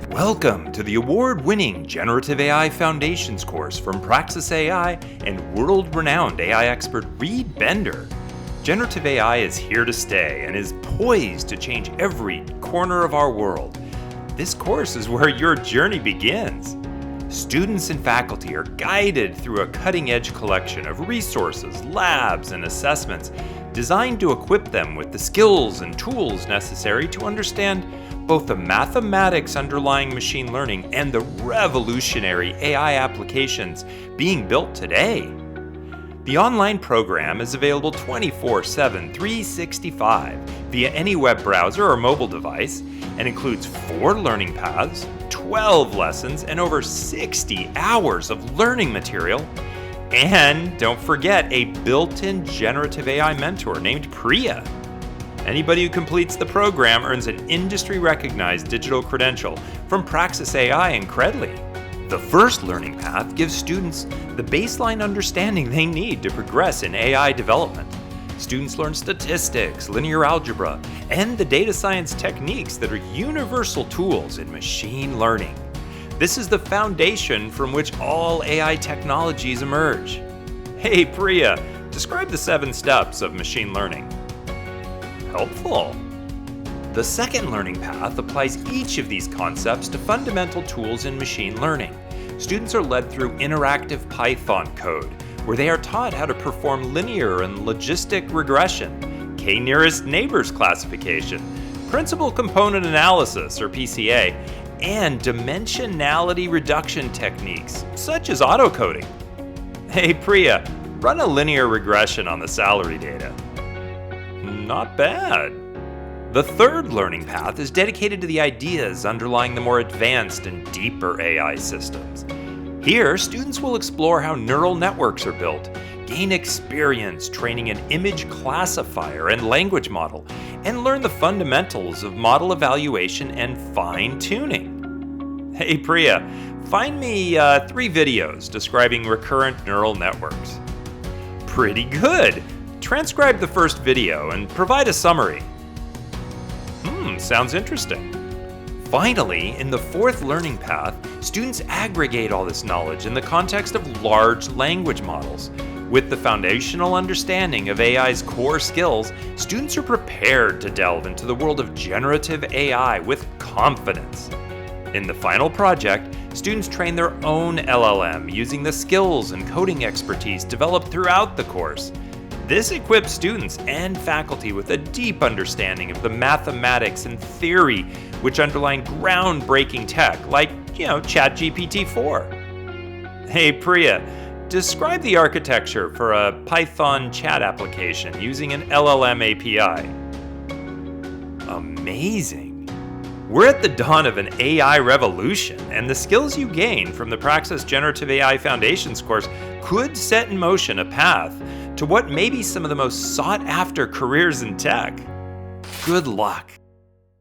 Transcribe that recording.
Welcome to the award-winning Generative AI Foundations course from Praxis AI and world-renowned AI expert Reed Bender. Generative AI is here to stay and is poised to change every corner of our world. This course is where your journey begins. Students and faculty are guided through a cutting-edge collection of resources, labs, and assessments designed to equip them with the skills and tools necessary to understand both the mathematics underlying machine learning and the revolutionary AI applications being built today. The online program is available 24/7, 365 via any web browser or mobile device and includes 4 learning paths, 12 lessons, and over 60 hours of learning material. And don't forget a built-in generative AI mentor named Pria. Anybody who completes the program earns an industry-recognized digital credential from Praxis AI and Credly. The first learning path gives students the baseline understanding they need to progress in AI development. Students learn statistics, linear algebra, and the data science techniques that are universal tools in machine learning. This is the foundation from which all AI technologies emerge. Hey Pria, describe the 7 steps of machine learning. Helpful. The second learning path applies each of these concepts to fundamental tools in machine learning. Students are led through interactive Python code, where they are taught how to perform linear and logistic regression, k-nearest neighbors classification, principal component analysis or PCA, and dimensionality reduction techniques, such as autocoding. Hey Priya, run a linear regression on the salary data. Not bad. The third learning path is dedicated to the ideas underlying the more advanced and deeper AI systems. Here, students will explore how neural networks are built, gain experience training an image classifier and language model, and learn the fundamentals of model evaluation and fine-tuning. Hey Priya, find me 3 videos describing recurrent neural networks. Pretty good! Transcribe the first video and provide a summary. Sounds interesting. Finally, in the fourth learning path, students aggregate all this knowledge in the context of large language models. With the foundational understanding of AI's core skills, students are prepared to delve into the world of generative AI with confidence. In the final project, students train their own LLM using the skills and coding expertise developed throughout the course. This equips students and faculty with a deep understanding of the mathematics and theory which underline groundbreaking tech like, ChatGPT-4. Hey Priya, describe the architecture for a Python chat application using an LLM API. Amazing. We're at the dawn of an AI revolution, and the skills you gain from the Praxis Generative AI Foundations course could set in motion a path to what may be some of the most sought-after careers in tech. Good luck.